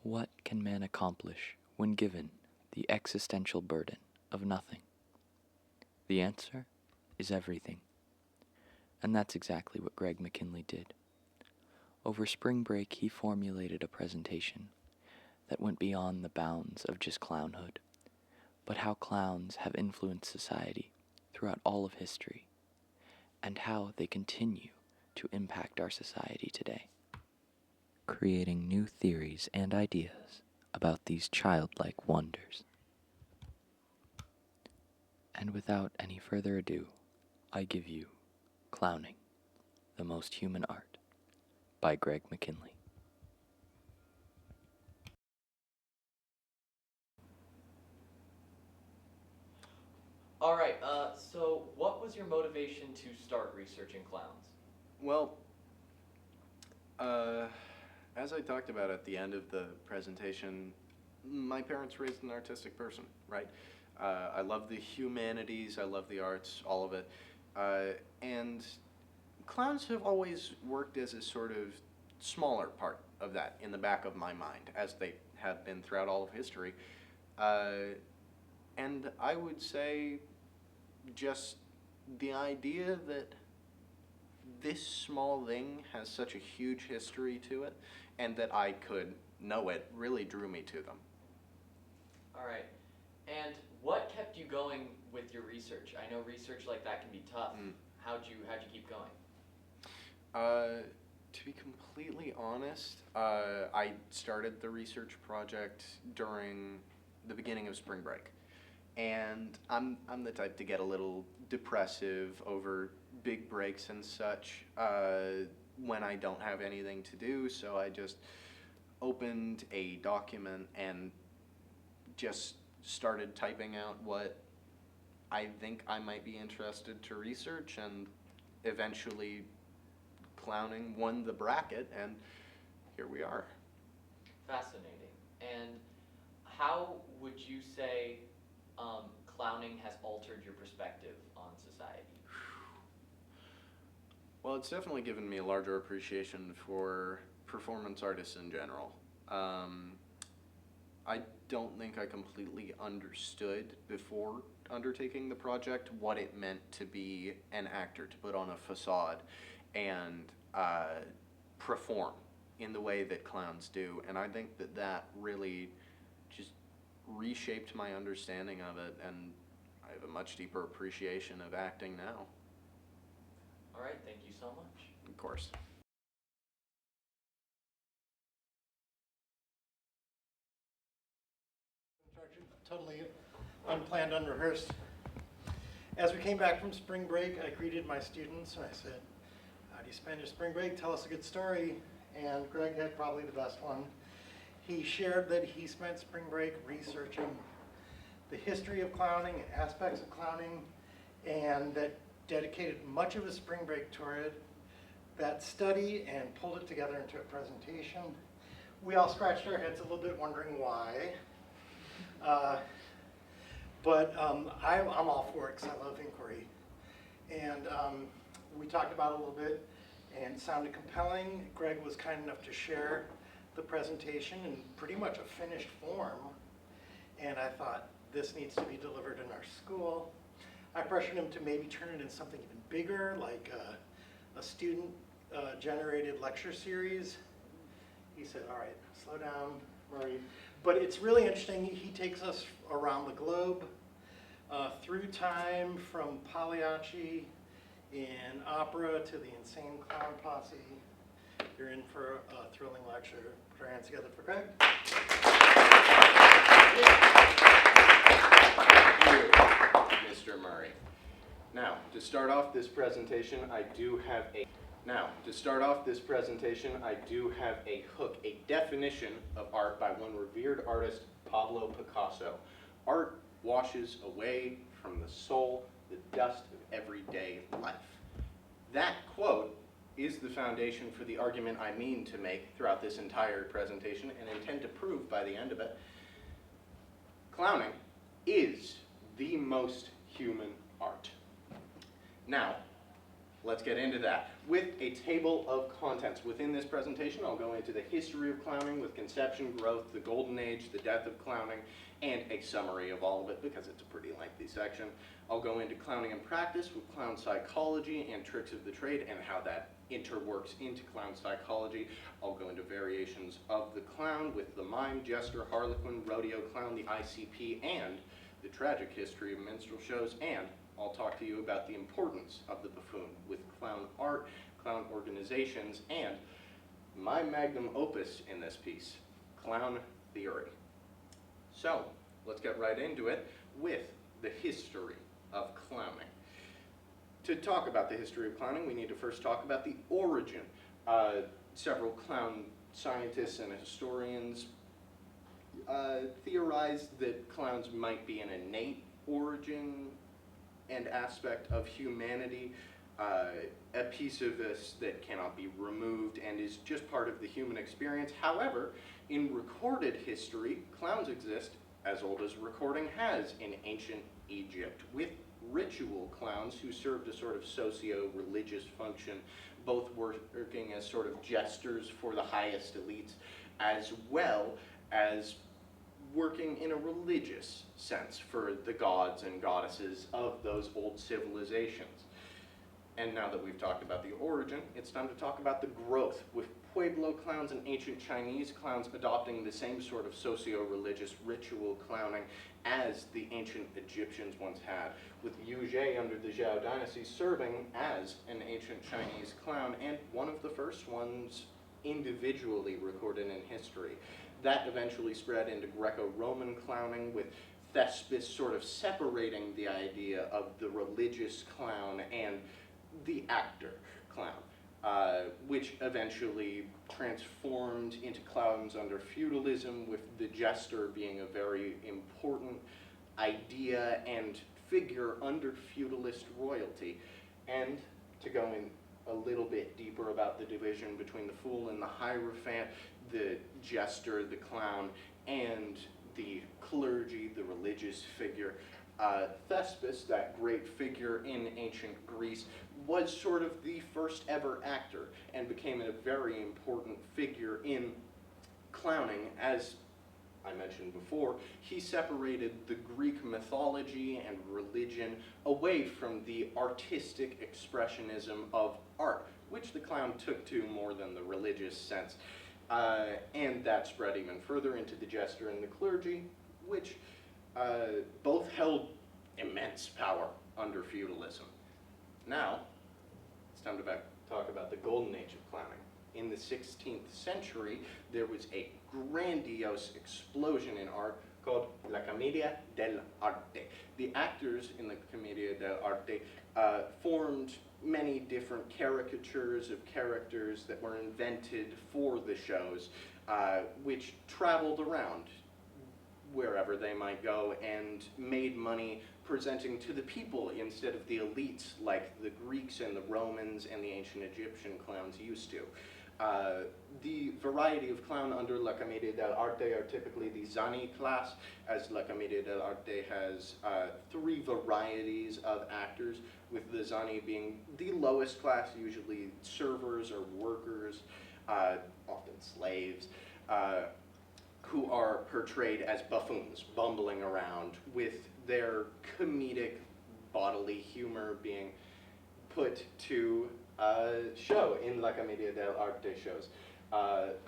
What can man accomplish when given the existential burden of nothing? The answer is everything. And that's exactly what Greg Mckinlay did. Over spring break, he formulated a presentation that went beyond the bounds of just clownhood, but how clowns have influenced society throughout all of history, and how they continue to impact our society today, creating new theories and ideas about these childlike wonders. And without any further ado, I give you Clowning, the Most Human Art, by Greg Mckinlay. All right, so what was your motivation to start researching clowns? Well, as I talked about at the end of the presentation, my parents raised an artistic person, right? I love the humanities, I love the arts, all of it. And clowns have always worked as a sort of smaller part of that in the back of my mind, as they have been throughout all of history. And I would say just the idea that this small thing has such a huge history to it, and that I could know it, really drew me to them. All right, and what kept you going with your research? I know research like that can be tough. How'd you keep going? To be completely honest, I started the research project during the beginning of spring break. And I'm the type to get a little depressive over big breaks and such when I don't have anything to do, so I just opened a document and just started typing out what I think I might be interested to research, and eventually clowning won the bracket, and here we are. Fascinating. And how would you say clowning has altered your perspective on society? Well, it's definitely given me a larger appreciation for performance artists in general. I don't think I completely understood before undertaking the project what it meant to be an actor, to put on a facade and perform in the way that clowns do. And I think that that really just reshaped my understanding of it, and I have a much deeper appreciation of acting now. All right, thank you so much. Of course. Totally unplanned, unrehearsed. As we came back from spring break, I greeted my students and I said, "How do you spend your spring break? Tell us a good story." And Greg had probably the best one. He shared that he spent spring break researching the history of clowning, aspects of clowning, and that dedicated much of his spring break toward that study and pulled it together into a presentation. We all scratched our heads a little bit wondering why. But I'm all for it because I love inquiry. And we talked about it a little bit and it sounded compelling. Greg was kind enough to share the presentation in pretty much a finished form. And I thought, this needs to be delivered in our school. I pressured him to maybe turn it into something even bigger, like a student-generated lecture series. He said, "All right, slow down, Murray." But it's really interesting. He takes us around the globe, through time, from Pagliacci in opera to the Insane Clown Posse. You're in for a thrilling lecture. Put our hands together for Greg. Thank you, Mr. Murray. Now, to start off this presentation, I do have a hook, a definition of art by one revered artist, Pablo Picasso. Art washes away from the soul the dust of everyday life. That quote is the foundation for the argument I mean to make throughout this entire presentation and intend to prove by the end of it. Clowning is the most human art. Now, let's get into that with a table of contents. Within this presentation, I'll go into the history of clowning with conception, growth, the golden age, the death of clowning, and a summary of all of it because it's a pretty lengthy section. I'll go into clowning in practice with clown psychology and tricks of the trade and how that interworks into clown psychology. I'll go into variations of the clown with the mime, jester, harlequin, rodeo clown, the ICP, and the tragic history of minstrel shows, and I'll talk to you about the importance of the buffoon with clown art, clown organizations, and my magnum opus in this piece, clown theory. So, let's get right into it with the history of clowning. To talk about the history of clowning, we need to first talk about the origin. Several clown scientists and historians theorized that clowns might be an innate origin and aspect of humanity, a piece of this that cannot be removed and is just part of the human experience. However, in recorded history, clowns exist as old as recording has in ancient Egypt, with ritual clowns who served a sort of socio-religious function, both working as sort of jesters for the highest elites, as well as working in a religious sense for the gods and goddesses of those old civilizations. And now that we've talked about the origin, it's time to talk about the growth, with Pueblo clowns and ancient Chinese clowns adopting the same sort of socio-religious ritual clowning as the ancient Egyptians once had, with Yu Zhe under the Zhou dynasty serving as an ancient Chinese clown, and one of the first ones individually recorded in history. That eventually spread into Greco-Roman clowning, with Thespis sort of separating the idea of the religious clown and the actor clown, which eventually transformed into clowns under feudalism, with the jester being a very important idea and figure under feudalist royalty. And to go in a little bit deeper about the division between the fool and the hierophant, the jester, the clown, and the clergy, the religious figure. Thespis, that great figure in ancient Greece, was sort of the first ever actor and became a very important figure in clowning. As I mentioned before, he separated the Greek mythology and religion away from the artistic expressionism of art, which the clown took to more than the religious sense. And that spread even further into the jester and the clergy, which both held immense power under feudalism. Now, it's time to talk about the golden age of clowning. In the 16th century, there was a grandiose explosion in art called La Commedia dell'arte. The actors in La Commedia dell'arte formed many different caricatures of characters that were invented for the shows, which traveled around wherever they might go and made money presenting to the people instead of the elites like the Greeks and the Romans and the ancient Egyptian clowns used to. The variety of clown under La Commedia dell'arte are typically the Zani class, as La Commedia dell'arte has 3 varieties of actors, with the Zani being the lowest class, usually servers or workers, often slaves, who are portrayed as buffoons, bumbling around, with their comedic bodily humor being put to show in La Commedia dell'arte shows.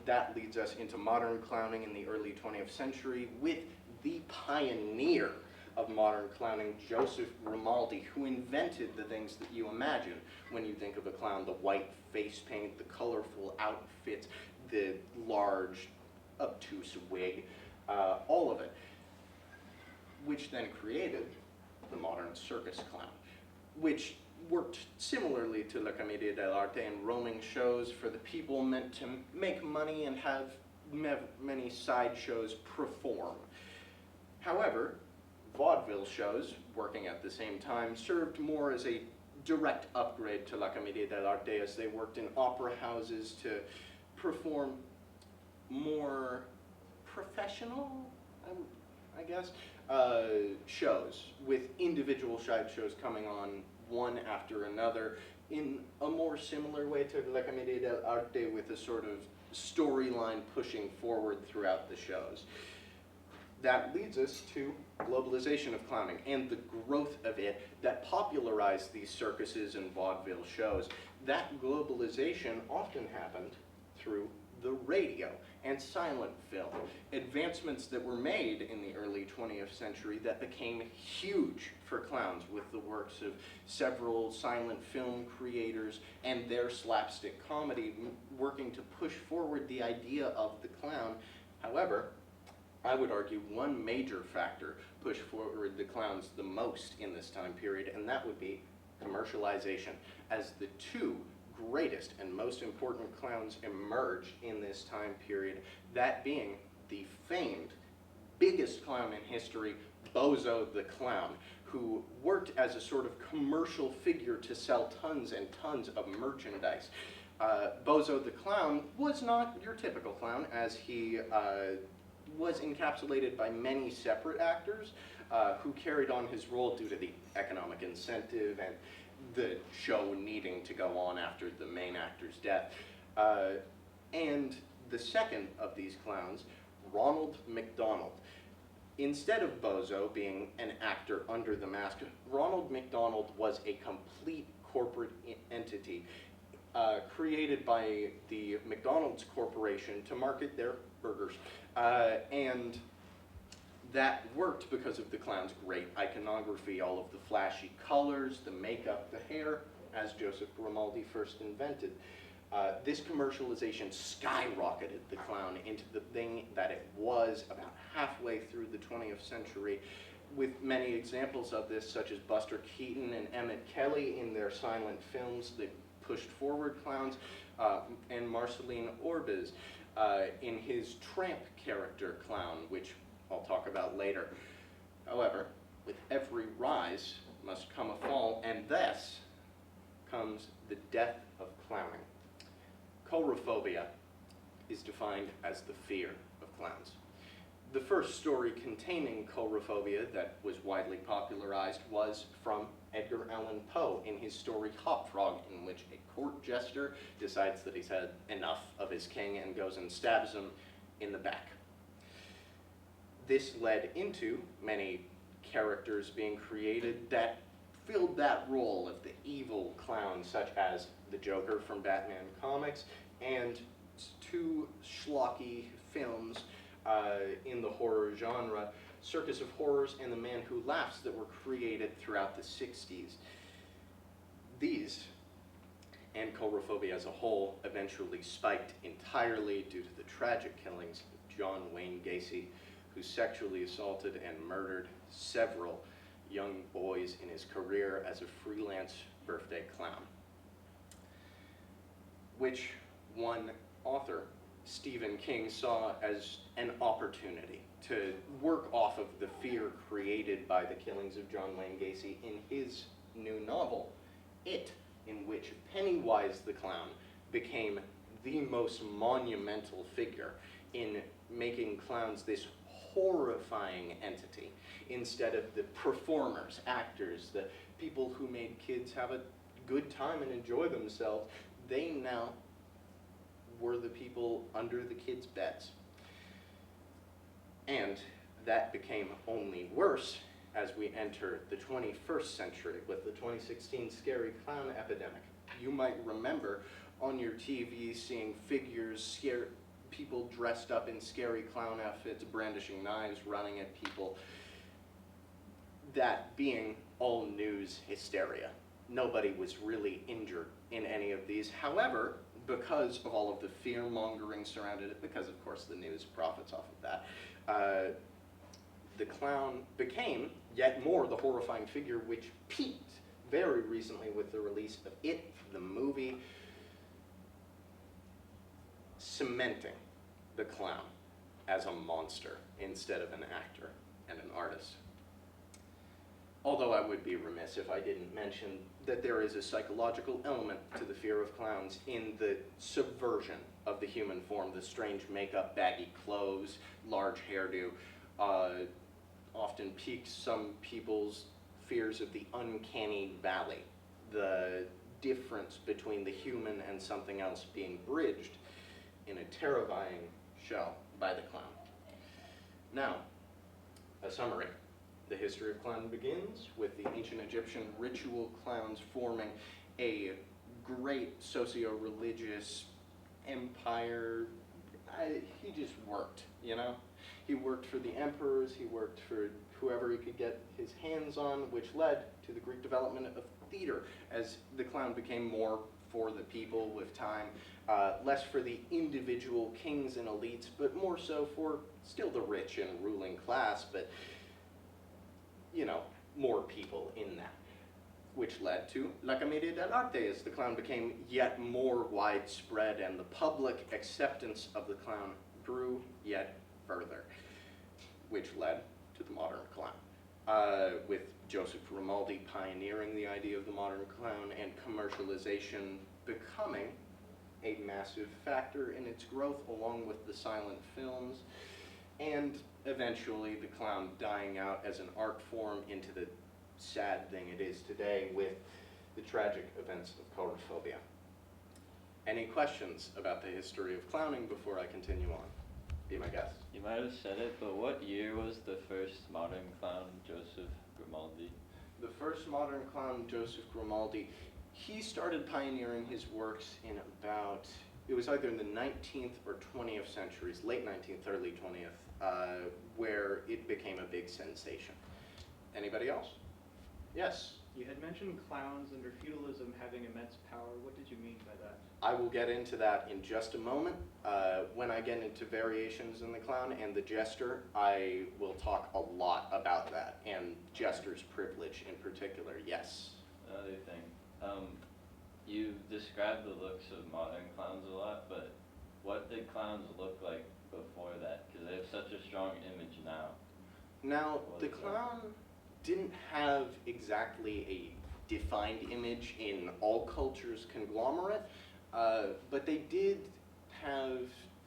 That leads us into modern clowning in the early 20th century with the pioneer of modern clowning, Joseph Grimaldi, who invented the things that you imagine when you think of a clown: the white face paint, the colorful outfits, the large obtuse wig, all of it, which then created the modern circus clown, which worked similarly to La Commedia dell'arte in roaming shows for the people meant to make money and have many sideshows perform. However, vaudeville shows, working at the same time, served more as a direct upgrade to La Commedia dell'arte, as they worked in opera houses to perform more professional, I guess, shows, with individual side shows coming on one after another, in a more similar way to La Commedia dell'arte, with a sort of storyline pushing forward throughout the shows. That leads us to globalization of clowning and the growth of it that popularized these circuses and vaudeville shows. That globalization often happened through the radio and silent film, advancements that were made in the early 20th century that became huge for clowns, with the works of several silent film creators and their slapstick comedy working to push forward the idea of the clown. However, I would argue one major factor pushed forward the clowns the most in this time period, and that would be commercialization, as the two greatest and most important clowns emerged in this time period, that being the famed biggest clown in history, Bozo the Clown, who worked as a sort of commercial figure to sell tons and tons of merchandise. Bozo the Clown was not your typical clown, as he was encapsulated by many separate actors who carried on his role due to the economic incentive and the show needing to go on after the main actor's death. And the second of these clowns, Ronald McDonald. Instead of Bozo being an actor under the mask, Ronald McDonald was a complete corporate entity created by the McDonald's Corporation to market their burgers. And that worked because of the clown's great iconography, all of the flashy colors, the makeup, the hair, as Joseph Grimaldi first invented. This commercialization skyrocketed the clown into the thing that it was about halfway through the 20th century, with many examples of this, such as Buster Keaton and Emmett Kelly in their silent films that pushed forward clowns, and Marceline Orbis in his tramp character clown, which I'll talk about later. However, with every rise must come a fall, and thus comes the death of clowning. Coulrophobia is defined as the fear of clowns. The first story containing coulrophobia that was widely popularized was from Edgar Allan Poe in his story Hop Frog, in which a court jester decides that he's had enough of his king and goes and stabs him in the back. This led into many characters being created that filled that role of the evil clown, such as the Joker from Batman Comics, and two schlocky films in the horror genre, Circus of Horrors and The Man Who Laughs, that were created throughout the 60s. These, and coulrophobia as a whole, eventually spiked entirely due to the tragic killings of John Wayne Gacy, who sexually assaulted and murdered several young boys in his career as a freelance birthday clown, which one author, Stephen King, saw as an opportunity to work off of the fear created by the killings of John Wayne Gacy in his new novel, It, in which Pennywise the Clown became the most monumental figure in making clowns this horrifying entity, instead of the performers, actors, the people who made kids have a good time and enjoy themselves. They now were the people under the kids' beds. And that became only worse as we enter the 21st century with the 2016 scary clown epidemic. You might remember on your TV seeing figures, people dressed up in scary clown outfits, brandishing knives, running at people. That being all news hysteria. Nobody was really injured in any of these. However, because of all of the fear-mongering surrounded it, because of course the news profits off of that, the clown became yet more the horrifying figure, which peaked very recently with the release of It, the movie, cementing the clown as a monster instead of an actor and an artist. Although I would be remiss if I didn't mention that there is a psychological element to the fear of clowns in the subversion of the human form, the strange makeup, baggy clothes, large hairdo, often piques some people's fears of the uncanny valley, the difference between the human and something else being bridged in a terrifying show by the clown. Now, a summary. The history of clown begins with the ancient Egyptian ritual clowns forming a great socio-religious empire. He just worked, you know? He worked for the emperors, he worked for whoever he could get his hands on, which led to the Greek development of theater as the clown became more for the people with time, less for the individual kings and elites, but more so for still the rich and ruling class, but, you know, more people in that, which led to La Commedia dell'arte as the clown became yet more widespread and the public acceptance of the clown grew yet further, which led to the modern clown, with Joseph Grimaldi pioneering the idea of the modern clown and commercialization becoming a massive factor in its growth along with the silent films, and eventually the clown dying out as an art form into the sad thing it is today with the tragic events of coulrophobia. Any questions about the history of clowning before I continue on? Be my guest. You might have said it, but what year was the first modern clown, Joseph Grimaldi? The first modern clown, Joseph Grimaldi, he started pioneering his works in about, it was either in the 19th or 20th centuries, late 19th, early 20th, where it became a big sensation. Anybody else? Yes? You had mentioned clowns under feudalism having immense power. What did you mean by that? I will get into that in just a moment. When I get into variations in the clown and the jester, I will talk a lot about that, and jester's privilege in particular, yes. Another thing, you described the looks of modern clowns a lot, but what did clowns look like before that? Because they have such a strong image now. Now, What the is that? clown didn't have exactly a defined image in all cultures conglomerate, but they did have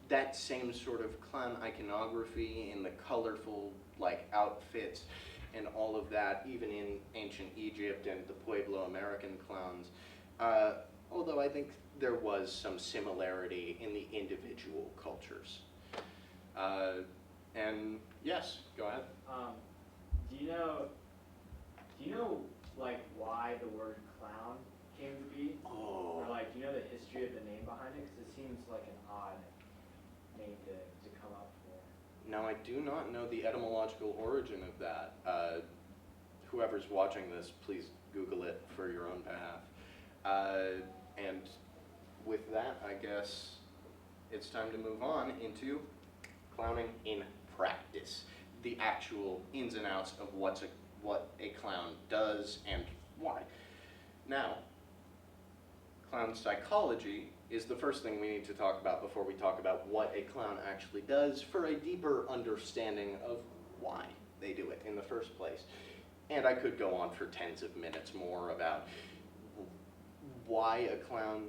that same sort of clown iconography in the colorful like outfits and all of that, even in ancient Egypt and the Pueblo American clowns. Although I think there was some similarity in the individual cultures. And yes, go ahead. Do you know like why the word clown came to be? Oh. Or like, do you know the history of the name behind it? Because it seems like an odd name to come up for. Now, I do not know the etymological origin of that. Whoever's watching this, please Google it for your own behalf. And with that, I guess it's time to move on into clowning in practice. The actual ins and outs of what a clown does and why. Now, clown psychology is the first thing we need to talk about before we talk about what a clown actually does for a deeper understanding of why they do it in the first place. And I could go on for tens of minutes more about why a clown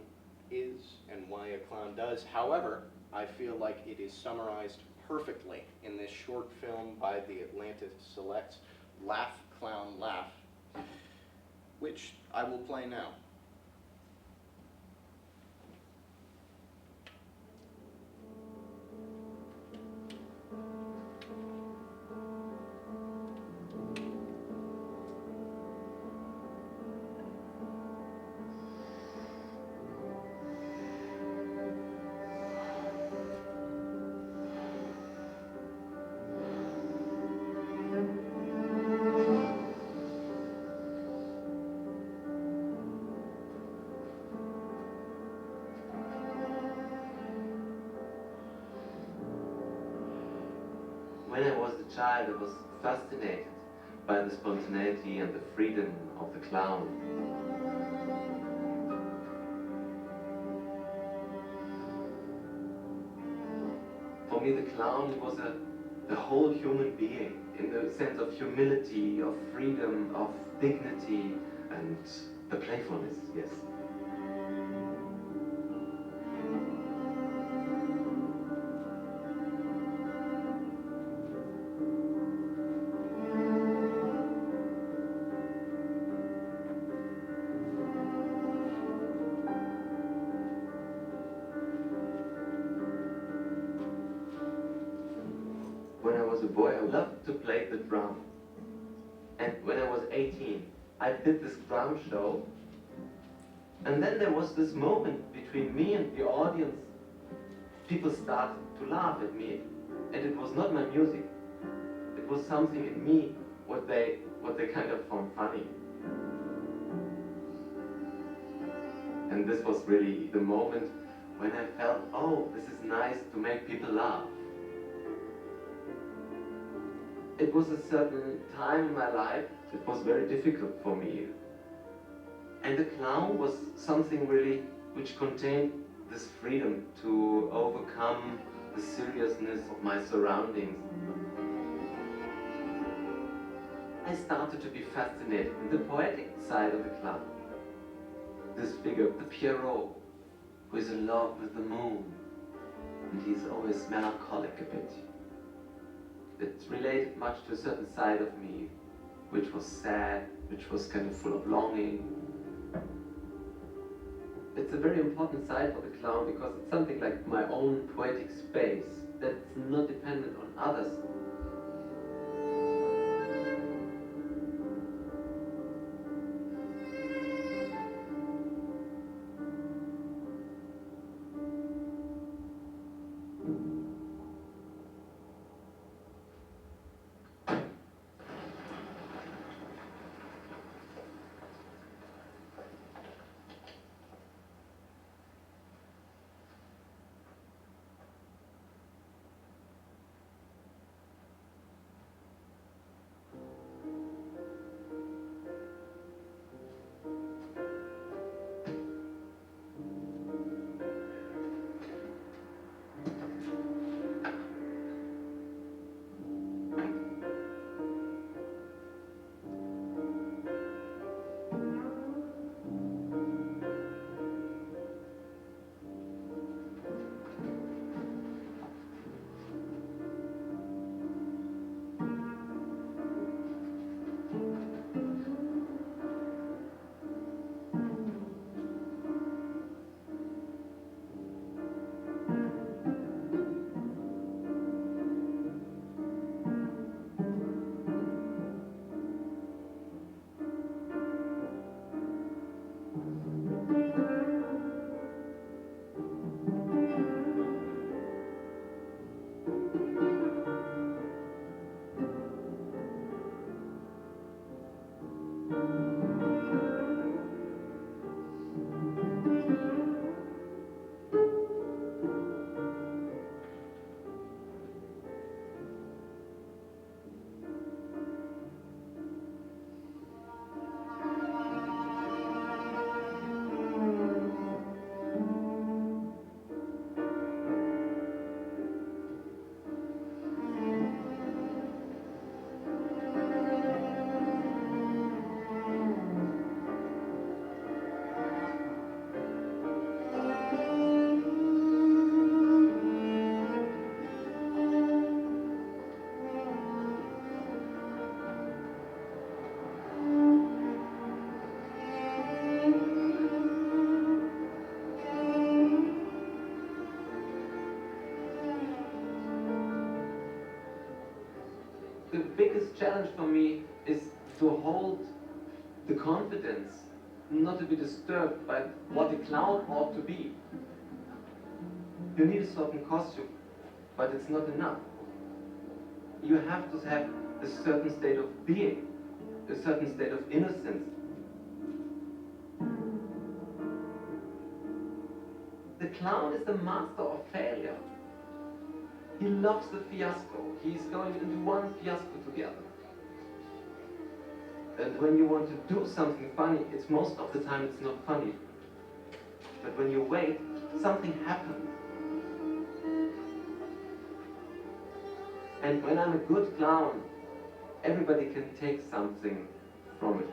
is and why a clown does. However, I feel like it is summarized perfectly in this short film by the Atlanta Selects, Laugh, Clown, Laugh, which I will play now. When I was a child, I was fascinated by the spontaneity and the freedom of the clown. For me, the clown was a whole human being, in the sense of humility, of freedom, of dignity, and the playfulness, yes. was a boy, I loved to play the drum. And when I was 18, I did this drum show. And then there was this moment between me and the audience. People started to laugh at me. And it was not my music. It was something in me, what they kind of found funny. And this was really the moment when I felt, oh, this is nice to make people laugh. It was a certain time in my life, it was very difficult for me. And the clown was something really which contained this freedom to overcome the seriousness of my surroundings. I started to be fascinated with the poetic side of the clown. This figure, the Pierrot, who is in love with the moon, and he's always melancholic a bit. It related much to a certain side of me, which was sad, which was kind of full of longing. It's a very important side for the clown because it's something like my own poetic space that's not dependent on others. The biggest challenge for me is to hold the confidence, not to be disturbed by what a clown ought to be. You need a certain costume, but it's not enough. You have to have a certain state of being, a certain state of innocence. The clown is the master of failure. He loves the fiasco. He's going into one fiasco to the other. And when you want to do something funny, it's most of the time it's not funny. But when you wait, something happens. And when I'm a good clown, everybody can take something from it.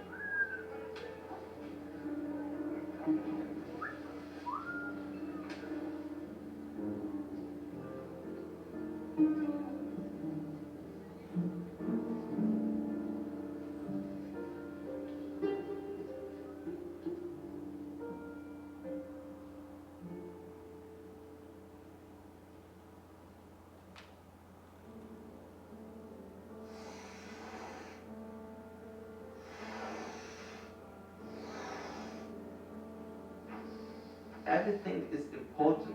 everything is important,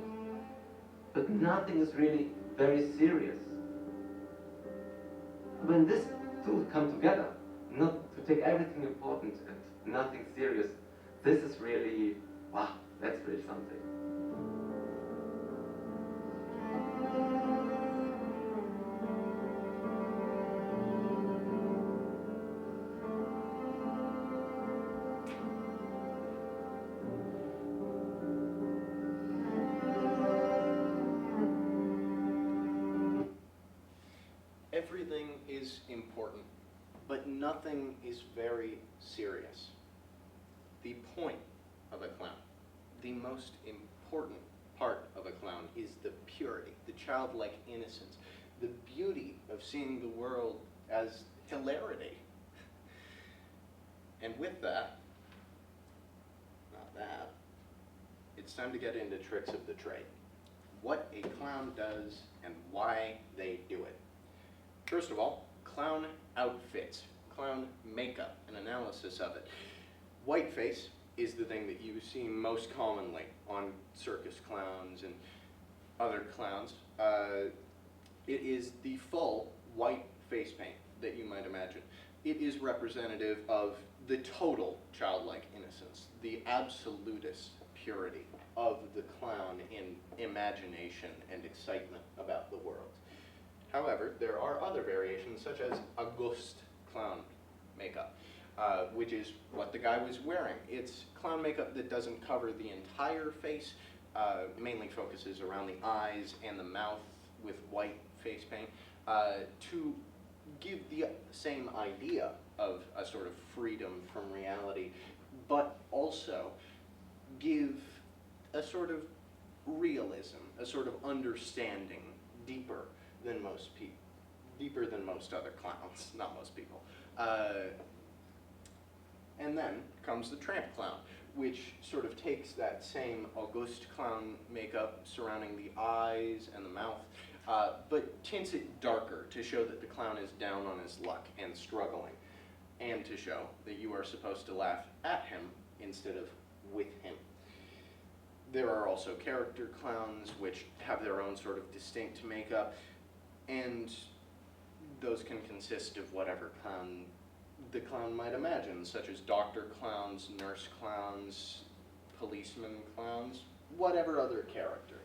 but nothing is really very serious. When these two come together, not to take everything important and nothing serious, this is really, wow, that's really something. Everything is important, but nothing is very serious. The point of a clown, the most important part of a clown, is the purity, the childlike innocence, the beauty of seeing the world as hilarity. And with that, it's time to get into tricks of the trade. What a clown does and why they do it. First of all, clown outfits, clown makeup, an analysis of it. Whiteface is the thing that you see most commonly on circus clowns and other clowns. It is the full white face paint that you might imagine. It is representative of the total childlike innocence, the absolutist purity of the clown in imagination and excitement about the world. However, there are other variations, such as a ghost clown makeup, which is what the guy was wearing. It's clown makeup that doesn't cover the entire face, mainly focuses around the eyes and the mouth with white face paint, to give the same idea of a sort of freedom from reality, but also give a sort of realism, a sort of understanding deeper than most people, deeper than most other clowns, not most people. And then comes the tramp clown, which sort of takes that same August clown makeup surrounding the eyes and the mouth, but tints it darker to show that the clown is down on his luck and struggling, and to show that you are supposed to laugh at him instead of with him. There are also character clowns, which have their own sort of distinct makeup, and those can consist of whatever clown the clown might imagine, such as doctor clowns, nurse clowns, policeman clowns, whatever other character.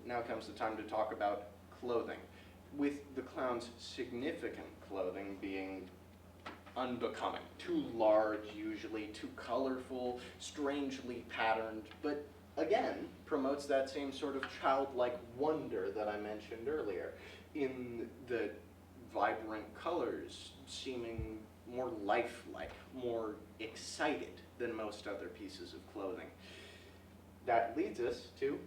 Now comes the time to talk about clothing, with the clown's significant clothing being unbecoming, too large usually, too colorful, strangely patterned, but again promotes that same sort of childlike wonder that I mentioned earlier, in the vibrant colors seeming more lifelike, more excited than most other pieces of clothing. That leads us to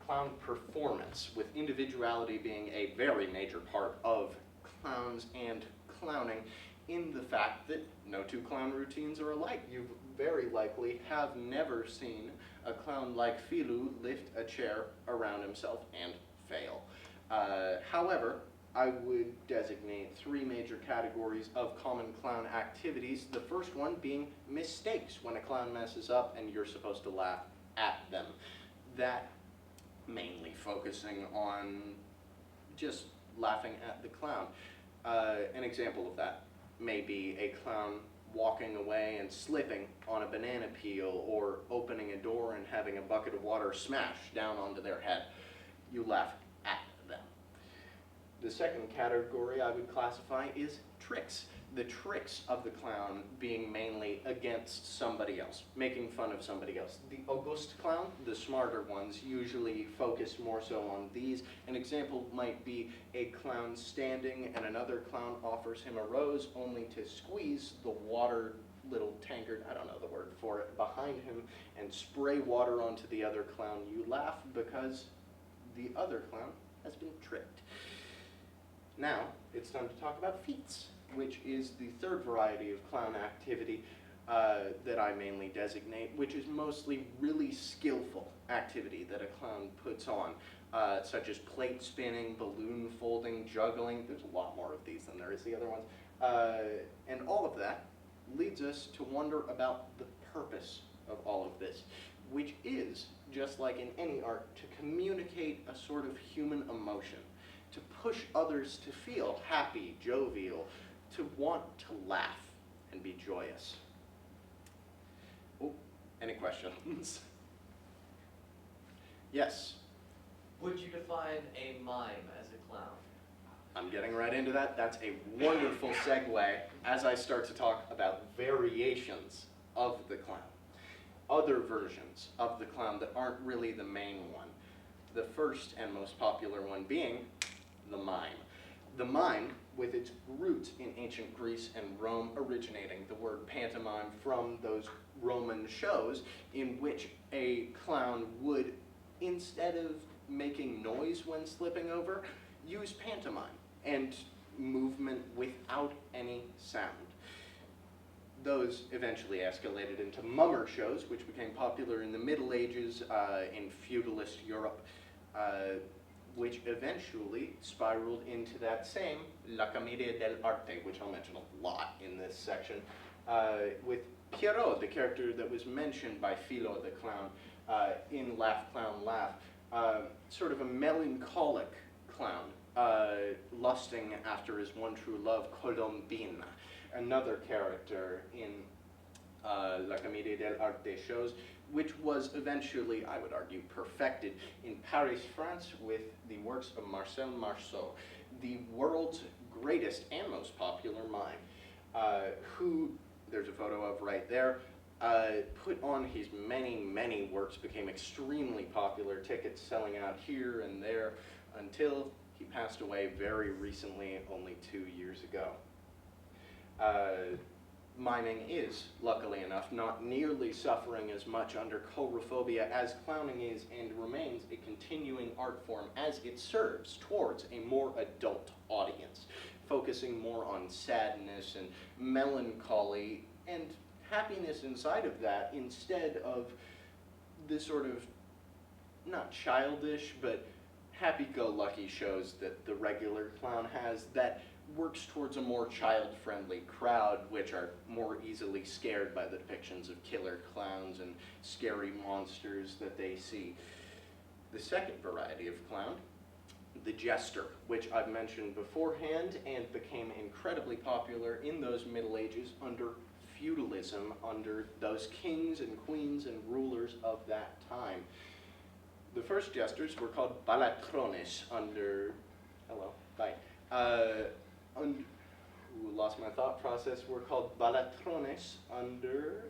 clown performance, with individuality being a very major part of clowns and clowning, in the fact that no two clown routines are alike. You very likely have never seen a clown like Filou lift a chair around himself and fail. However, I would designate three major categories of common clown activities. The first one being mistakes, when a clown messes up and you're supposed to laugh at them. That mainly focusing on just laughing at the clown. An example of that may be a clown walking away and slipping on a banana peel, or opening a door and having a bucket of water smash down onto their head. You laugh at them. The second category I would classify is tricks. The tricks of the clown being mainly against somebody else, making fun of somebody else. The August clown, the smarter ones, usually focus more so on these. An example might be a clown standing and another clown offers him a rose, only to squeeze the water little tankard, I don't know the word for it, behind him and spray water onto the other clown. You laugh because the other clown has been tricked. Now, it's time to talk about feats, which is the third variety of clown activity that I mainly designate, which is mostly really skillful activity that a clown puts on, such as plate spinning, balloon folding, juggling. There's a lot more of these than there is the other ones. And all of that leads us to wonder about the purpose of all of this. which is, just like in any art, to communicate a sort of human emotion, to push others to feel happy, jovial, to want to laugh and be joyous. Oh, any questions? Yes? Would you define a mime as a clown? I'm getting right into that. That's a wonderful segue as I start to talk about variations of the clown. Other versions of the clown that aren't really the main one. The first and most popular one being the mime. The mime, with its roots in ancient Greece and Rome, originating the word pantomime from those Roman shows in which a clown would, instead of making noise when slipping over, use pantomime and movement without any sound. Those eventually escalated into mummer shows, which became popular in the Middle Ages in feudalist Europe, which eventually spiraled into that same La Commedia dell'arte, which I'll mention a lot in this section, with Pierrot, the character that was mentioned by Philo the clown in Laugh, Clown, Laugh, sort of a melancholic clown, lusting after his one true love, Colombina, another character in La Commedia dell'arte shows, which was eventually, I would argue, perfected in Paris, France, with the works of Marcel Marceau, the world's greatest and most popular mime, who, there's a photo of right there, put on his many, many works, became extremely popular, tickets selling out here and there, until he passed away very recently, only 2 years ago. Miming is, luckily enough, not nearly suffering as much under chorophobia as clowning is, and remains a continuing art form as it serves towards a more adult audience, focusing more on sadness and melancholy and happiness inside of that, instead of the sort of, not childish, but happy-go-lucky shows that the regular clown has that works towards a more child-friendly crowd, which are more easily scared by the depictions of killer clowns and scary monsters that they see. The second variety of clown, the jester, which I've mentioned beforehand and became incredibly popular in those Middle Ages under feudalism, under those kings and queens and rulers of that time. The first jesters were called balatrones under, hello, bye, lost my thought process, were called balatrones under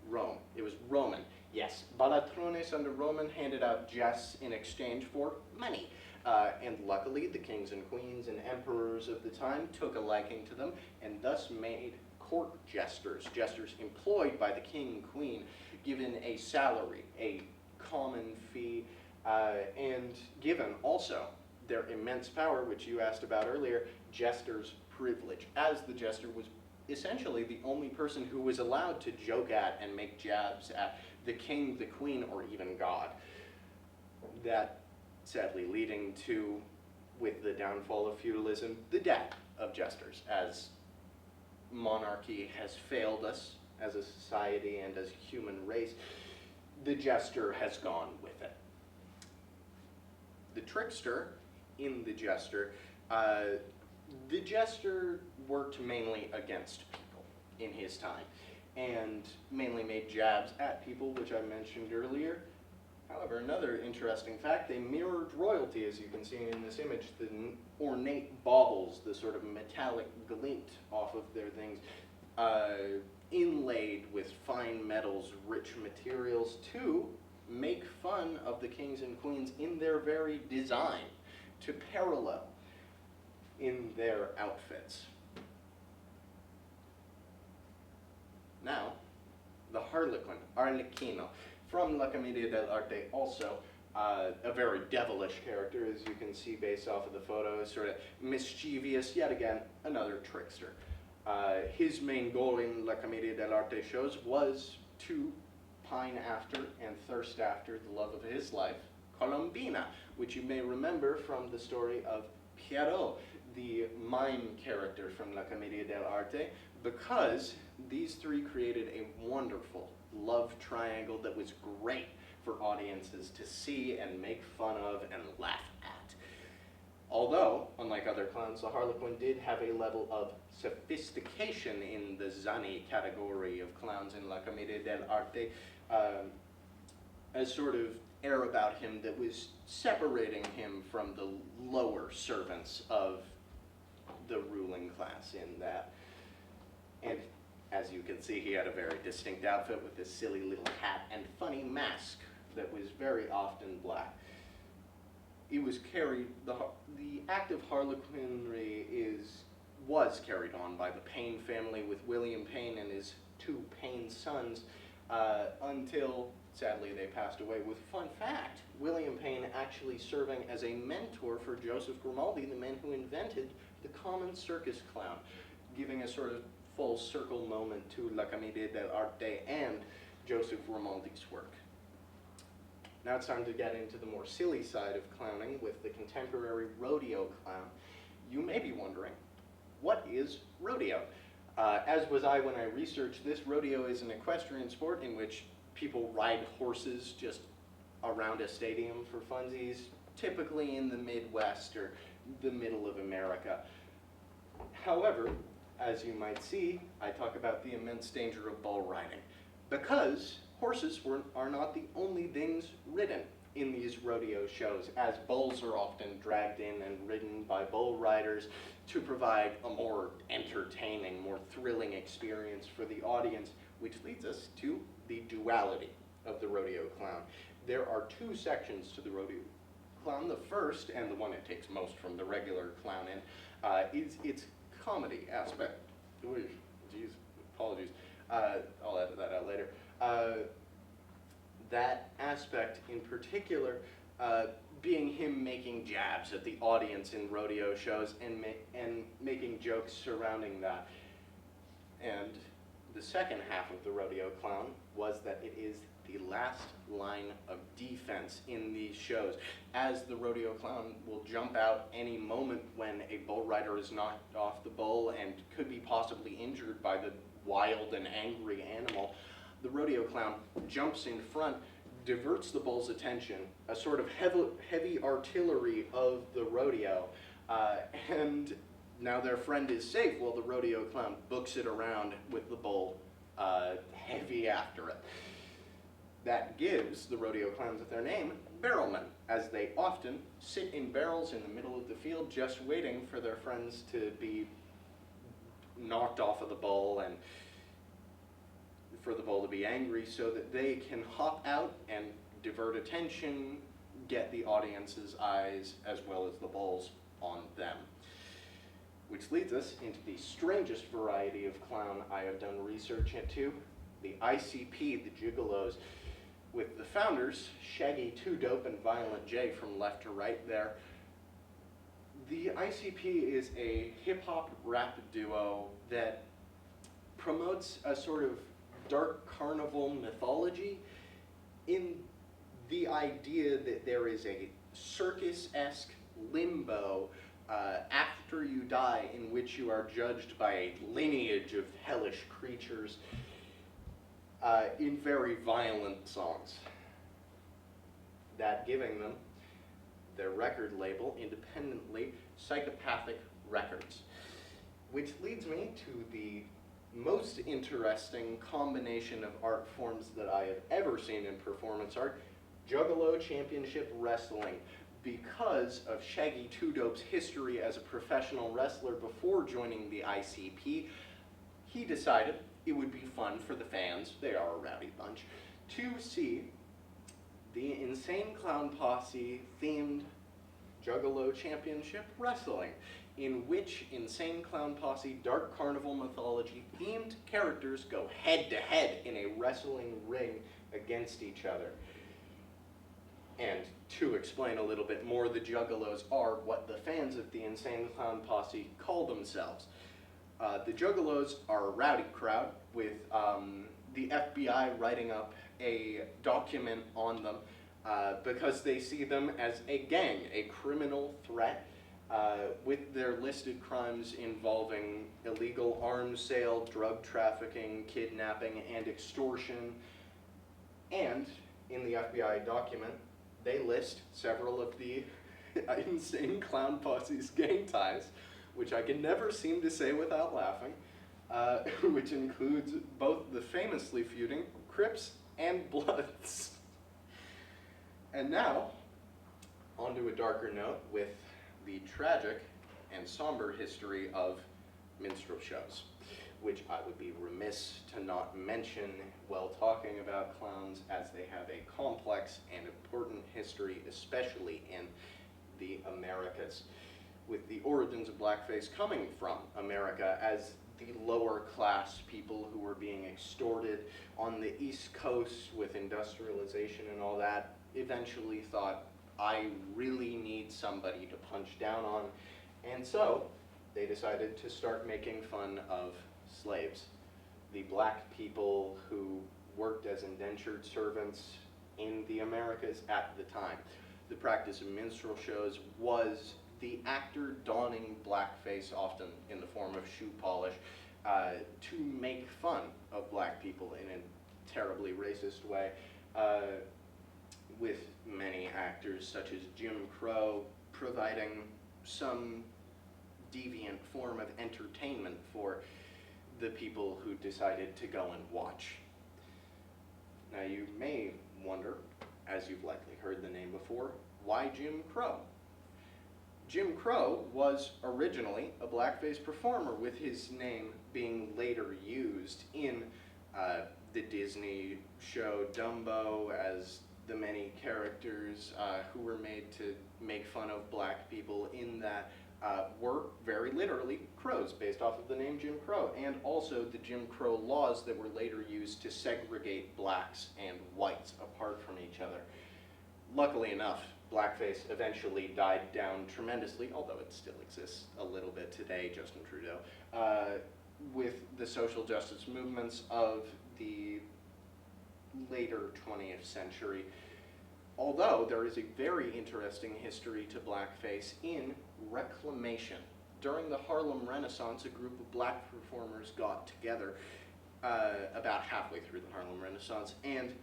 Rome. It was Roman, yes. Balatrones under Roman handed out jests in exchange for money. And luckily, the kings and queens and emperors of the time took a liking to them and thus made court jesters, jesters employed by the king and queen, given a salary, a common fee, and given also their immense power, which you asked about earlier, jester's privilege, as the jester was essentially the only person who was allowed to joke at and make jabs at the king, the queen, or even God. That sadly leading to, with the downfall of feudalism, the death of jesters, as monarchy has failed us as a society and as a human race. The jester has gone with it. The trickster in the jester worked mainly against people in his time and mainly made jabs at people, which I mentioned earlier. However, another interesting fact, they mirrored royalty, as you can see in this image, the ornate baubles, the sort of metallic glint off of their things, inlaid with fine metals, rich materials, to make fun of the kings and queens in their very design, to parallel in their outfits. Now, the Harlequin, Arlecchino, from La Commedia dell'arte, also a very devilish character, as you can see based off of the photo, sort of mischievous, yet again, another trickster. His main goal in La Commedia dell'arte shows was to pine after and thirst after the love of his life, Colombina, which you may remember from the story of Pierrot, the mime character from La Commedia dell'arte, because these three created a wonderful love triangle that was great for audiences to see and make fun of and laugh at. Although, unlike other clowns, the Harlequin did have a level of sophistication in the zany category of clowns in La Commedia dell'arte, a sort of air about him that was separating him from the lower servants of the ruling class in that. And as you can see, he had a very distinct outfit with this silly little hat and funny mask that was very often black. It was carried, the act of harlequinry was carried on by the Payne family with William Payne and his two Payne sons until, sadly, they passed away. With fun fact, William Payne actually serving as a mentor for Joseph Grimaldi, the man who invented the common circus clown, giving a sort of full circle moment to La Commedia dell'arte and Joseph Grimaldi's work. Now it's time to get into the more silly side of clowning with the contemporary rodeo clown. You may be wondering, what is rodeo? As was I when I researched this, rodeo is an equestrian sport in which people ride horses just around a stadium for funsies, typically in the Midwest or the middle of America. However, as you might see, I talk about the immense danger of bull riding, because horses are not the only things ridden in these rodeo shows, as bulls are often dragged in and ridden by bull riders to provide a more entertaining, more thrilling experience for the audience, which leads us to the duality of the rodeo clown. There are two sections to the rodeo clown. The first, and the one that takes most from the regular clown in, is its comedy aspect. Ooh, geez, apologies. I'll edit that out later. That aspect in particular being him making jabs at the audience in rodeo shows and making jokes surrounding that. And the second half of the rodeo clown was that it is the last line of defense in these shows, as the rodeo clown will jump out any moment when a bull rider is knocked off the bull and could be possibly injured by the wild and angry animal. The rodeo clown jumps in front, diverts the bull's attention, a sort of heavy artillery of the rodeo, and now their friend is safe while the rodeo clown books it around with the bull heavy after it. That gives the rodeo clowns their name, barrelmen, as they often sit in barrels in the middle of the field just waiting for their friends to be knocked off of the bull and for the bull to be angry so that they can hop out and divert attention, get the audience's eyes as well as the bull's on them. Which leads us into the strangest variety of clown I have done research into, the ICP, the Gigolos, with the founders, Shaggy 2 Dope and Violent J from left to right there. The ICP is a hip-hop rap duo that promotes a sort of dark carnival mythology in the idea that there is a circus-esque limbo after you die in which you are judged by a lineage of hellish creatures in very violent songs. That giving them their record label, independently, Psychopathic Records. Which leads me to the most interesting combination of art forms that I have ever seen in performance art, Juggalo Championship Wrestling. Because of Shaggy 2 Dope's history as a professional wrestler before joining the ICP, he decided it would be fun for the fans, they are a rowdy bunch, to see the Insane Clown Posse themed Juggalo Championship Wrestling, in which Insane Clown Posse Dark Carnival Mythology themed characters go head to head in a wrestling ring against each other. And to explain a little bit more, the Juggalos are what the fans of the Insane Clown Posse call themselves. The Juggalos are a rowdy crowd with the FBI writing up a document on them because they see them as a gang, a criminal threat with their listed crimes involving illegal arms sale, drug trafficking, kidnapping, and extortion, And in the FBI document, they list several of the insane clown posse's gang ties, which I can never seem to say without laughing, which includes both the famously feuding Crips and Bloods. And now, onto a darker note with the tragic and somber history of minstrel shows, which I would be remiss to not mention while talking about clowns, as they have a complex and important history, especially in the Americas, with the origins of blackface coming from America as the lower class people who were being extorted on the East Coast with industrialization and all that, eventually thought, I really need somebody to punch down on, and so they decided to start making fun of slaves, the black people who worked as indentured servants in the Americas at the time. The practice of minstrel shows was the actor donning blackface, often in the form of shoe polish, to make fun of black people in a terribly racist way, with many actors such as Jim Crow providing some deviant form of entertainment for the people who decided to go and watch. Now you may wonder, as you've likely heard the name before, why Jim Crow? Jim Crow was originally a blackface performer, with his name being later used in the Disney show Dumbo as the many characters who were made to make fun of black people in that were very literally crows, based off of the name Jim Crow, and also the Jim Crow laws that were later used to segregate blacks and whites apart from each other. Luckily enough, blackface eventually died down tremendously, although it still exists a little bit today, Justin Trudeau, with the social justice movements of the later 20th century. Although there is a very interesting history to blackface in reclamation. During the Harlem Renaissance, a group of black performers got together about halfway through the Harlem Renaissance and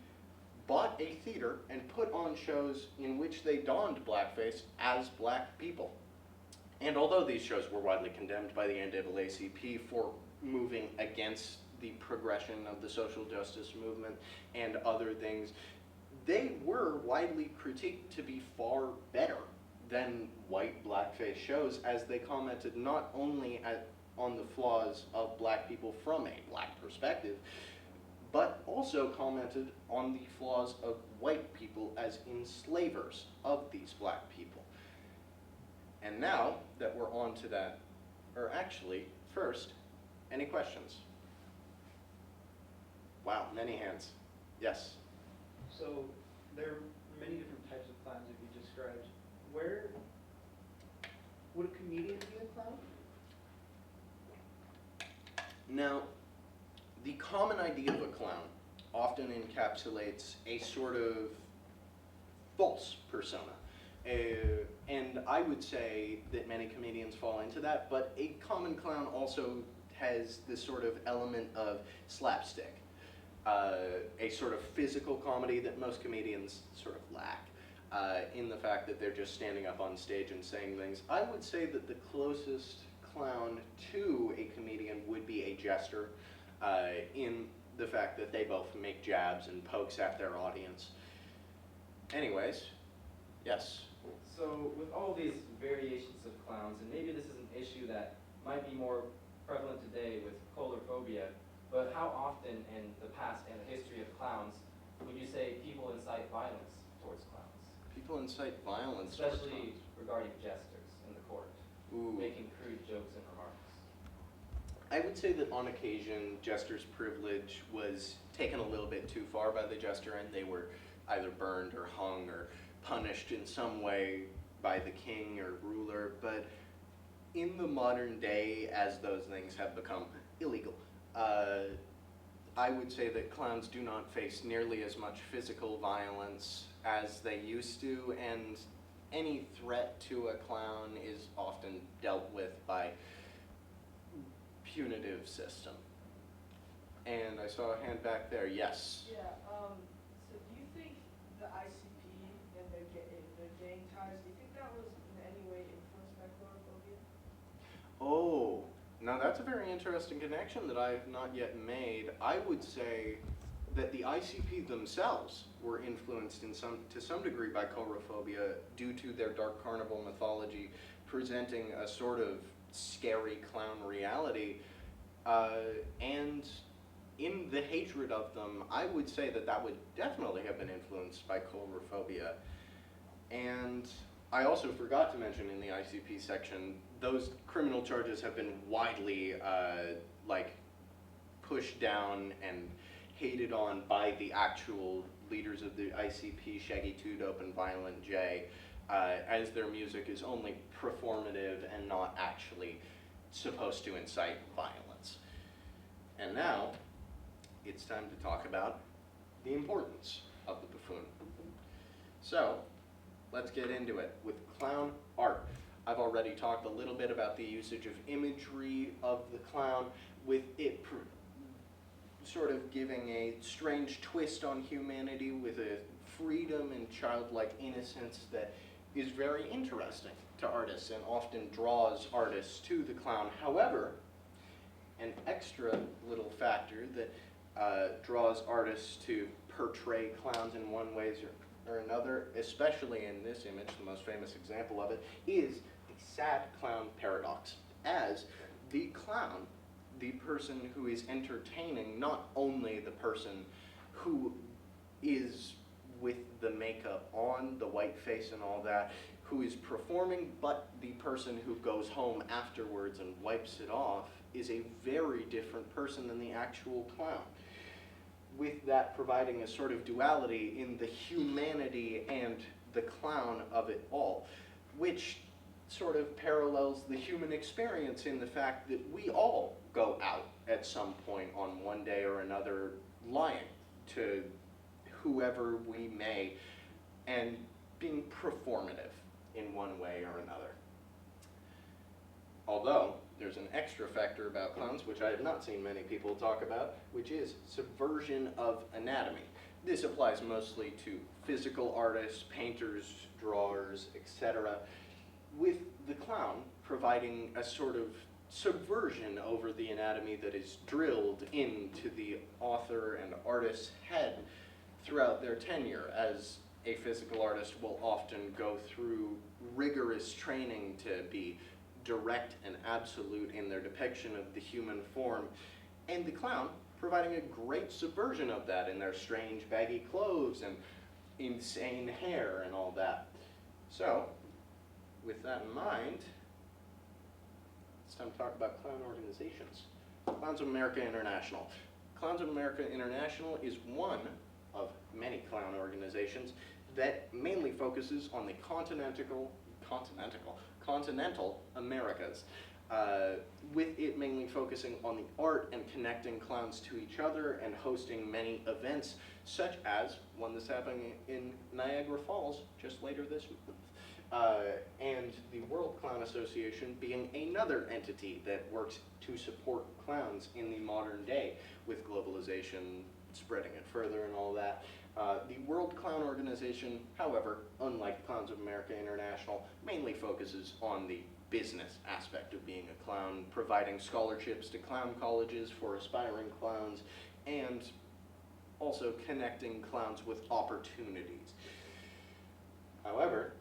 bought a theater and put on shows in which they donned blackface as black people. And although these shows were widely condemned by the NAACP for moving against the progression of the social justice movement and other things, they were widely critiqued to be far better than white blackface shows, as they commented not only on the flaws of black people from a black perspective, but also commented on the flaws of white people as enslavers of these black people. And now that we're on to that, or actually, first, any questions? Wow, many hands. Yes? So there are many different types of clowns that you described. Where would a comedian be a clown? Now, the common idea of a clown often encapsulates a sort of false persona. And I would say that many comedians fall into that, but a common clown also has this sort of element of slapstick, a sort of physical comedy that most comedians sort of lack, in the fact that they're just standing up on stage and saying things. I would say that the closest clown to a comedian would be a jester, in the fact that they both make jabs and pokes at their audience. Anyways, yes? So with all these variations of clowns, and maybe this is an issue that might be more prevalent today with coulrophobia, but how often in the past and the history of clowns would you say people incite violence towards clowns? People incite violence towards Especially clowns. regarding jesters in the court, Ooh. making crude jokes and remarks. I would say that on occasion, jester's privilege was taken a little bit too far by the jester, and they were either burned or hung or punished in some way by the king or ruler. But in the modern day, as those things have become illegal, I would say that clowns do not face nearly as much physical violence as they used to, and any threat to a clown is often dealt with by punitive system. And I saw a hand back there, yes. Yeah, so the ICP and the gang ties, do you think that was in any way influenced by chlorophobia? Oh, now that's a very interesting connection that I have not yet made. I would say that the ICP themselves were influenced to some degree by chorophobia due to their dark carnival mythology presenting a sort of scary clown reality. And in the hatred of them, I would say that that would definitely have been influenced by chorophobia. And I also forgot to mention in the ICP section, those criminal charges have been widely pushed down and hated on by the actual leaders of the ICP, Shaggy 2 Dope and Violent J, as their music is only performative and not actually supposed to incite violence. And now, it's time to talk about the importance of the buffoon. So, let's get into it with clown art. I've already talked a little bit about the usage of imagery of the clown, with it sort of giving a strange twist on humanity with a freedom and childlike innocence that is very interesting to artists and often draws artists to the clown. However, an extra little factor that draws artists to portray clowns in one way or another, especially in this image, the most famous example of it, is the sad clown paradox. As the clown, the person who is entertaining, not only the person who is with the makeup on, the white face and all that, who is performing, but the person who goes home afterwards and wipes it off is a very different person than the actual clown. With that providing a sort of duality in the humanity and the clown of it all, which sort of parallels the human experience in the fact that we all go out at some point on one day or another lying to whoever we may and being performative in one way or another. Although, there's an extra factor about clowns, which I have not seen many people talk about, which is subversion of anatomy. This applies mostly to physical artists, painters, drawers, etc., with the clown providing a sort of subversion over the anatomy that is drilled into the author and artist's head throughout their tenure, as a physical artist will often go through rigorous training to be direct and absolute in their depiction of the human form, and the clown providing a great subversion of that in their strange baggy clothes and insane hair and all that. So, with that in mind, it's time to talk about clown organizations. Clowns of America International. Clowns of America International is one of many clown organizations that mainly focuses on the continental Americas, with it mainly focusing on the art and connecting clowns to each other and hosting many events, such as one that's happening in Niagara Falls just later this month. And the World Clown Association being another entity that works to support clowns in the modern day, with globalization spreading it further and all that. The World Clown Organization, however, unlike Clowns of America International, mainly focuses on the business aspect of being a clown, providing scholarships to clown colleges for aspiring clowns, and also connecting clowns with opportunities. However,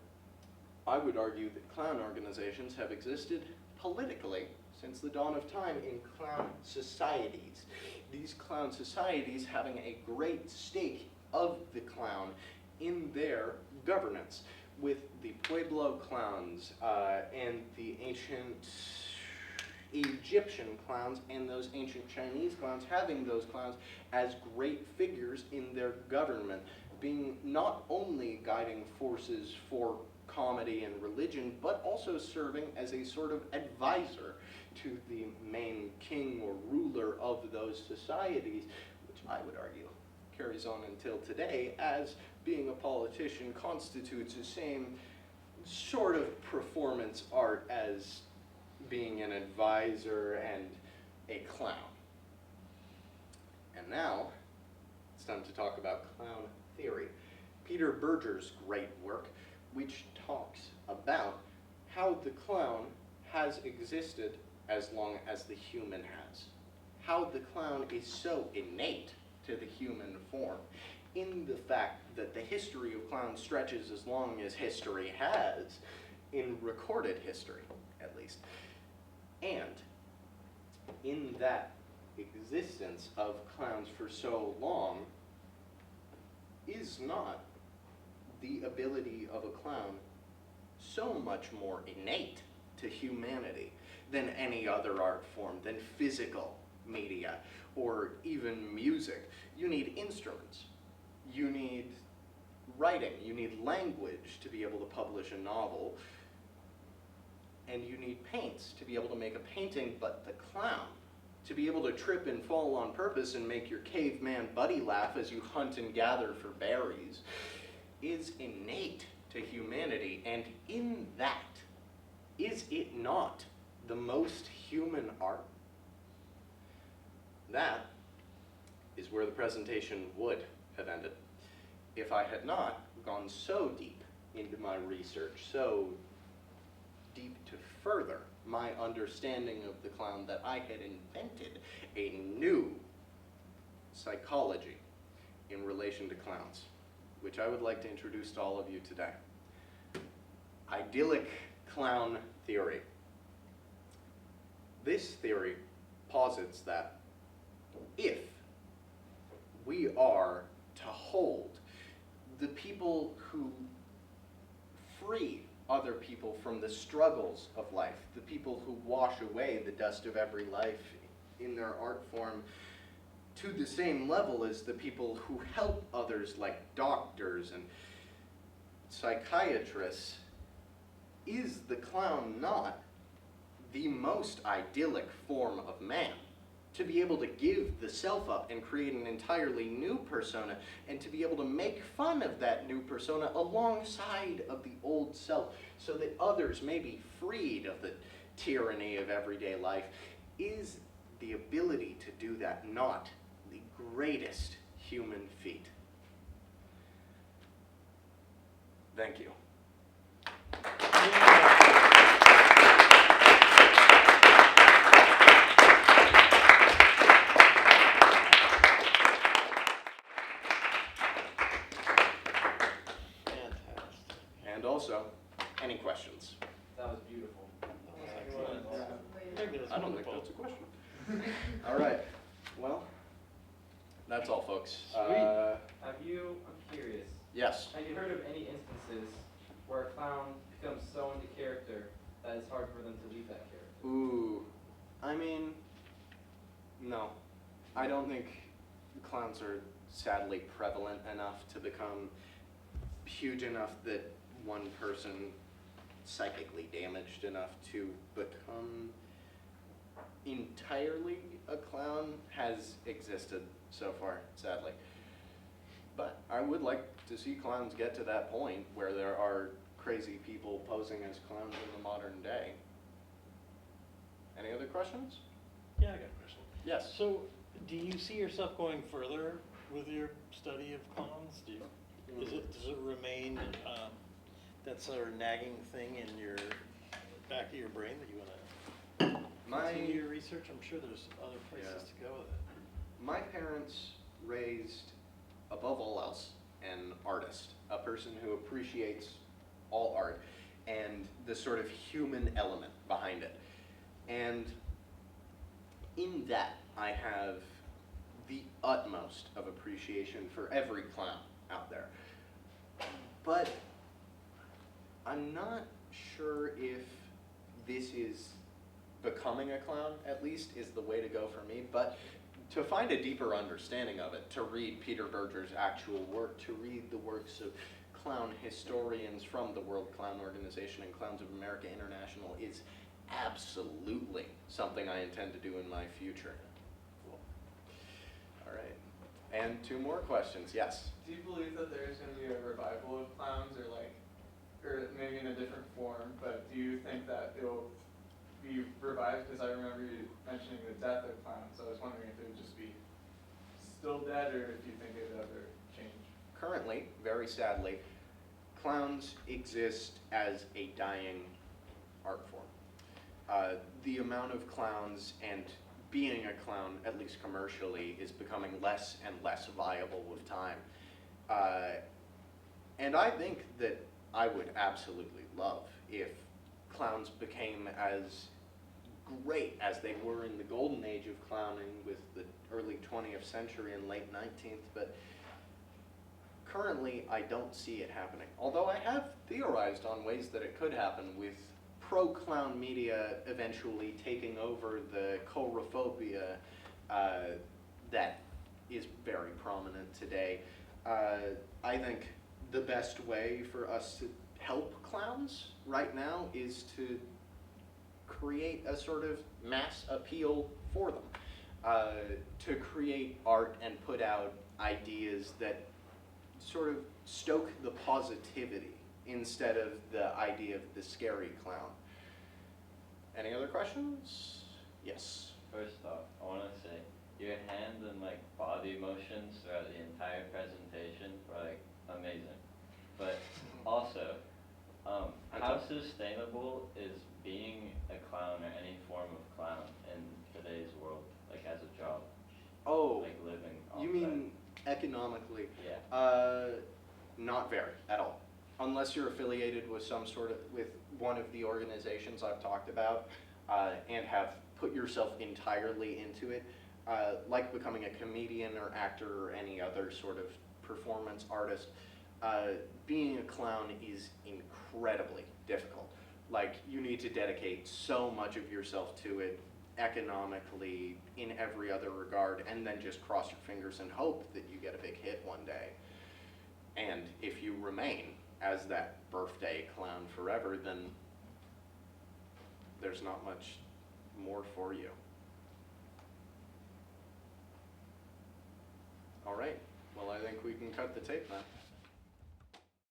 I would argue that clown organizations have existed politically since the dawn of time in clown societies. These clown societies having a great stake of the clown in their governance, with the Pueblo clowns and the ancient Egyptian clowns and those ancient Chinese clowns having those clowns as great figures in their government, being not only guiding forces for comedy and religion, but also serving as a sort of advisor to the main king or ruler of those societies, which I would argue carries on until today, as being a politician constitutes the same sort of performance art as being an advisor and a clown. And now, it's time to talk about clown theory. Peter Berger's great work, which talks about how the clown has existed as long as the human has. How the clown is so innate to the human form, in the fact that the history of clowns stretches as long as history has, in recorded history, at least. And in that existence of clowns for so long is not the ability of a clown so much more innate to humanity than any other art form, than physical media, or even music. You need instruments. You need writing. You need language to be able to publish a novel. And you need paints to be able to make a painting, but the clown, to be able to trip and fall on purpose and make your caveman buddy laugh as you hunt and gather for berries, is innate to humanity. And in that, is it not the most human art? That is where the presentation would have ended if I had not gone so deep into my research, so deep to further my understanding of the clown, that I had invented a new psychology in relation to clowns, which I would like to introduce to all of you today. Idyllic clown theory. This theory posits that if we are to hold the people who free other people from the struggles of life, the people who wash away the dust of every life in their art form, to the same level as the people who help others, like doctors and psychiatrists, is the clown not the most idyllic form of man? To be able to give the self up and create an entirely new persona, and to be able to make fun of that new persona alongside of the old self, so that others may be freed of the tyranny of everyday life, is the ability to do that not the greatest human feat? Thank you. And also, any questions? That was beautiful. I don't think that's a question. All right. Well, that's all, folks. Have you, I'm curious, Yes. have you heard of any instances where a clown becomes so into character that it's hard for them to leave that character? Ooh. I mean, no. I don't think clowns are sadly prevalent enough to become huge enough that one person psychically damaged enough to become entirely a clown has existed so far, sadly. But I would like to see clowns get to that point where there are crazy people posing as clowns in the modern day. Any other questions? Yeah, I got a question. Yes. So, do you see yourself going further with your study of clowns? Does it remain that sort of nagging thing in your back of your brain that you want to continue your research? I'm sure there's other places to go with it. My parents raised, above all else, an artist, a person who appreciates all art and the sort of human element behind it. And in that, I have the utmost of appreciation for every clown out there. But I'm not sure if this is becoming a clown, at least, is the way to go for me. But to find a deeper understanding of it, to read Peter Berger's actual work, to read the works of clown historians from the World Clown Organization and Clowns of America International, is absolutely something I intend to do in my future. Cool. All right. And two more questions. Yes? Do you believe that there's going to be a revival of clowns, or maybe in a different form, but do you think that it'll be revived? Because I remember you mentioning the death of clowns, so I was wondering if it would just be still dead, or if you think it would ever change. currently, very sadly, clowns exist as a dying art form. The amount of clowns and being a clown, at least commercially, is becoming less and less viable with time. And I think that I would absolutely love if clowns became as great as they were in the golden age of clowning with the early 20th century and late 19th, but currently I don't see it happening. Although I have theorized on ways that it could happen, with pro-clown media eventually taking over the chorophobia that is very prominent today. I think the best way for us to help clowns right now is to create a sort of mass appeal for them, to create art and put out ideas that sort of stoke the positivity instead of the idea of the scary clown. Any other questions? Yes. First off, I want to say your hand and like body motions throughout the entire presentation were like amazing. But also, how sustainable is being a clown or any form of clown in today's world, like as a job? Oh, like living off you mean economically? Yeah. Not very at all, unless you're affiliated with with one of the organizations I've talked about, and have put yourself entirely into it, like becoming a comedian or actor or any other sort of performance artist. Being a clown is incredibly difficult. Like, you need to dedicate so much of yourself to it, economically, in every other regard, and then just cross your fingers and hope that you get a big hit one day. And if you remain as that birthday clown forever, then there's not much more for you. All right, well, I think we can cut the tape now.